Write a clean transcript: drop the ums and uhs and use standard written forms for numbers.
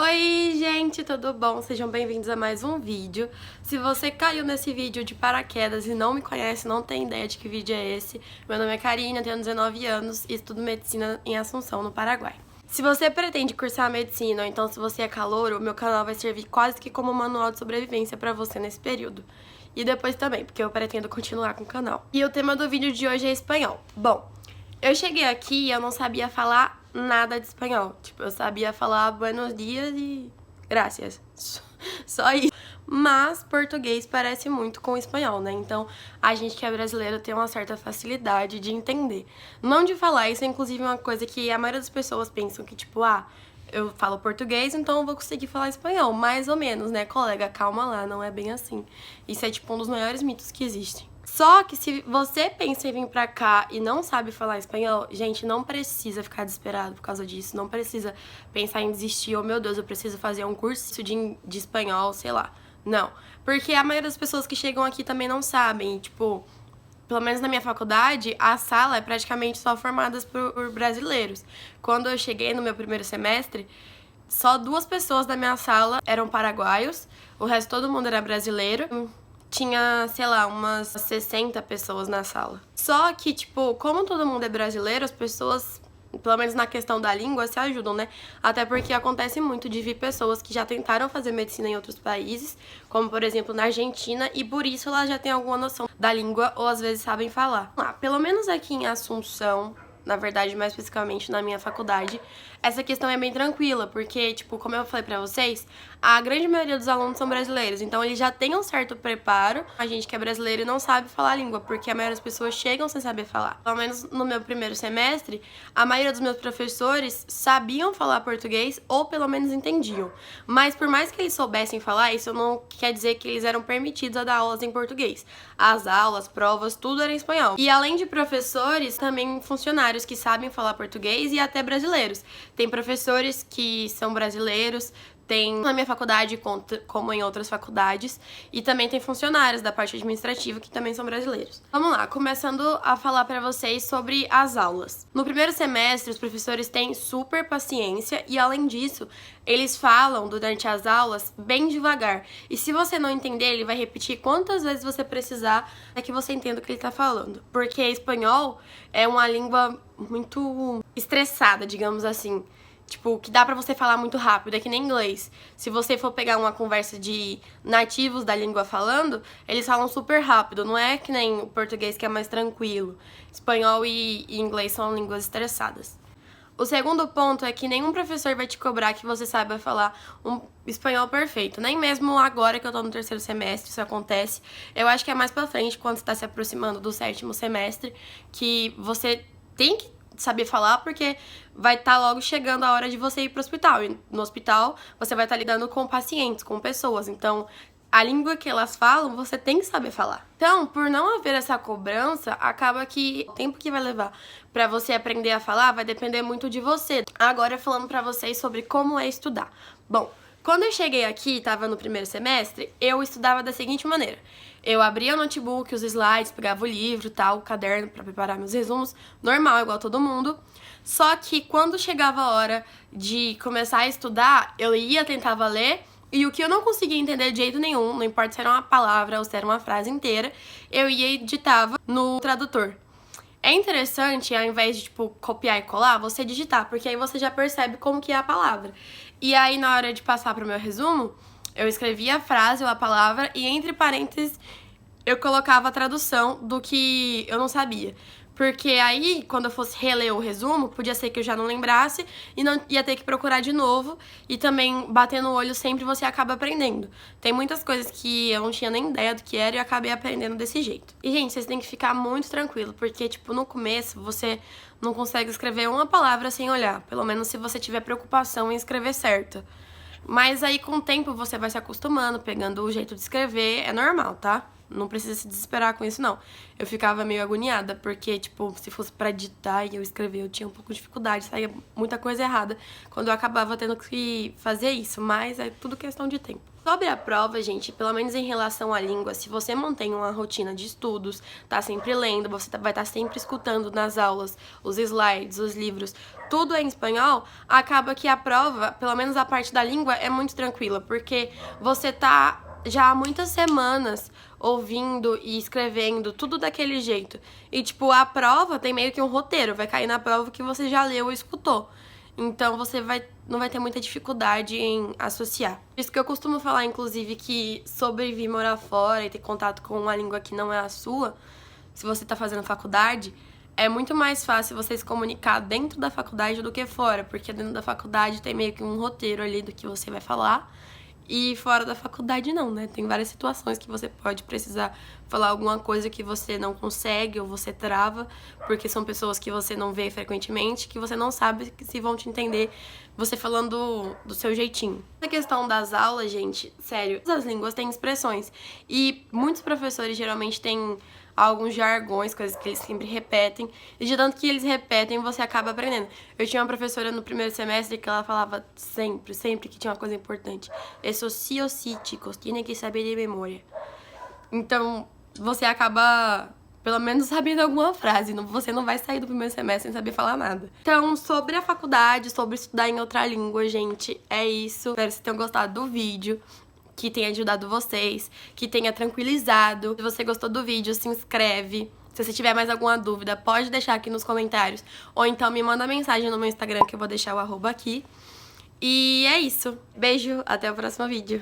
Oi, gente, tudo bom? Sejam bem-vindos a mais um vídeo. Se você caiu nesse vídeo de paraquedas e não me conhece, não tem ideia de que vídeo é esse, meu nome é Karine, eu tenho 19 anos e estudo medicina em Assunção, no Paraguai. Se você pretende cursar medicina, ou então se você é calouro, o meu canal vai servir quase que como um manual de sobrevivência pra você nesse período. E depois também, porque eu pretendo continuar com o canal. E o tema do vídeo de hoje é espanhol. Bom, eu cheguei aqui e eu não sabia falar nada de espanhol. Tipo, eu sabia falar buenos dias e gracias. Só isso. Mas português parece muito com espanhol, né? Então, a gente que é brasileiro tem uma certa facilidade de entender. Não de falar, isso é inclusive uma coisa que a maioria das pessoas pensam que, tipo, eu falo português, então eu vou conseguir falar espanhol. Mais ou menos, né, colega? Calma lá, não é bem assim. Isso é, tipo, um dos maiores mitos que existem. Só que se você pensa em vir pra cá e não sabe falar espanhol, gente, não precisa ficar desesperado por causa disso. Não precisa pensar em desistir, oh meu Deus, eu preciso fazer um curso de espanhol, sei lá. Não, porque a maioria das pessoas que chegam aqui também não sabem. Tipo, pelo menos na minha faculdade, a sala é praticamente só formada por brasileiros. Quando eu cheguei no meu primeiro semestre, só 2 pessoas da minha sala eram paraguaios, o resto todo mundo era brasileiro. Tinha, sei lá, umas 60 pessoas na sala. Só que, tipo, como todo mundo é brasileiro, as pessoas, pelo menos na questão da língua, se ajudam, né? Até porque acontece muito de vir pessoas que já tentaram fazer medicina em outros países, como, por exemplo, na Argentina, e por isso elas já têm alguma noção da língua ou às vezes sabem falar. Pelo menos aqui em Assunção, na verdade, mais especificamente na minha faculdade, essa questão é bem tranquila, porque, tipo, como eu falei pra vocês, a grande maioria dos alunos são brasileiros, então eles já têm um certo preparo. A gente que é brasileiro e não sabe falar a língua, porque a maioria das pessoas chegam sem saber falar. Pelo menos no meu primeiro semestre, a maioria dos meus professores sabiam falar português, ou pelo menos entendiam. Mas por mais que eles soubessem falar, isso não quer dizer que eles eram permitidos a dar aulas em português. As aulas, provas, tudo era em espanhol. E além de professores, também funcionários que sabem falar português e até brasileiros. Tem professores que são brasileiros, tem na minha faculdade como em outras faculdades, e também tem funcionários da parte administrativa que também são brasileiros. Vamos lá, começando a falar pra vocês sobre as aulas. No primeiro semestre, os professores têm super paciência e, além disso, eles falam durante as aulas bem devagar. E se você não entender, ele vai repetir quantas vezes você precisar para que você entenda o que ele tá falando. Porque espanhol é uma língua muito estressada, digamos assim. Tipo, que dá pra você falar muito rápido, é que nem inglês. Se você for pegar uma conversa de nativos da língua falando, eles falam super rápido, não é que nem o português que é mais tranquilo. Espanhol e inglês são línguas estressadas. O segundo ponto é que nenhum professor vai te cobrar que você saiba falar um espanhol perfeito. Nem mesmo agora que eu tô no terceiro semestre isso acontece. Eu acho que é mais pra frente, quando você tá se aproximando do 7º semestre, que você tem que saber falar, porque vai estar logo chegando a hora de você ir pro hospital. E no hospital, você vai estar lidando com pacientes, com pessoas. Então, a língua que elas falam, você tem que saber falar. Então, por não haver essa cobrança, acaba que o tempo que vai levar pra você aprender a falar vai depender muito de você. Agora, falando pra vocês sobre como é estudar. Bom, quando eu cheguei aqui, tava no primeiro semestre, eu estudava da seguinte maneira. Eu abria o notebook, os slides, pegava o livro, tal, o caderno pra preparar meus resumos, normal, igual todo mundo. Só que quando chegava a hora de começar a estudar, eu tentava ler, e o que eu não conseguia entender de jeito nenhum, não importa se era uma palavra ou se era uma frase inteira, eu ia e digitava no tradutor. É interessante, ao invés de, tipo, copiar e colar, você digitar, porque aí você já percebe como que é a palavra. E aí, na hora de passar pro meu resumo, eu escrevia a frase ou a palavra e, entre parênteses, eu colocava a tradução do que eu não sabia. Porque aí, quando eu fosse reler o resumo, podia ser que eu já não lembrasse e não ia ter que procurar de novo. E também, bater no olho sempre você acaba aprendendo. Tem muitas coisas que eu não tinha nem ideia do que era e eu acabei aprendendo desse jeito. E, gente, vocês têm que ficar muito tranquilo, porque, tipo, no começo você não consegue escrever uma palavra sem olhar. Pelo menos se você tiver preocupação em escrever certo. Mas aí, com o tempo, você vai se acostumando, pegando o jeito de escrever, é normal, tá? Não precisa se desesperar com isso, não. Eu ficava meio agoniada, porque, tipo, se fosse pra digitar e eu escrever, eu tinha um pouco de dificuldade, saía muita coisa errada quando eu acabava tendo que fazer isso, mas é tudo questão de tempo. Sobre a prova, gente, pelo menos em relação à língua, se você mantém uma rotina de estudos, tá sempre lendo, você vai estar sempre escutando nas aulas os slides, os livros, tudo é em espanhol, acaba que a prova, pelo menos a parte da língua, é muito tranquila, porque você tá já há muitas semanas ouvindo e escrevendo tudo daquele jeito. E, tipo, a prova tem meio que um roteiro, vai cair na prova que você já leu ou escutou. Então, você não vai ter muita dificuldade em associar. Por isso que eu costumo falar, inclusive, que sobre vir morar fora e ter contato com uma língua que não é a sua, se você tá fazendo faculdade, é muito mais fácil você se comunicar dentro da faculdade do que fora, porque dentro da faculdade tem meio que um roteiro ali do que você vai falar, e fora da faculdade não, né? Tem várias situações que você pode precisar falar alguma coisa que você não consegue ou você trava, porque são pessoas que você não vê frequentemente, que você não sabe se vão te entender você falando do seu jeitinho. A questão das aulas, gente, sério, as línguas têm expressões. E muitos professores geralmente têm alguns jargões, coisas que eles sempre repetem, e de tanto que eles repetem, você acaba aprendendo. Eu tinha uma professora no primeiro semestre que ela falava sempre que tinha uma coisa importante. Eso sí o sí, chicos, tienen que saber de memória. Então, você acaba, pelo menos, sabendo alguma frase. Você não vai sair do primeiro semestre sem saber falar nada. Então, sobre a faculdade, sobre estudar em outra língua, gente, é isso. Espero que vocês tenham gostado do vídeo, que tenha ajudado vocês, que tenha tranquilizado. Se você gostou do vídeo, se inscreve. Se você tiver mais alguma dúvida, pode deixar aqui nos comentários. Ou então me manda mensagem no meu Instagram, que eu vou deixar o @ aqui. E é isso. Beijo, até o próximo vídeo.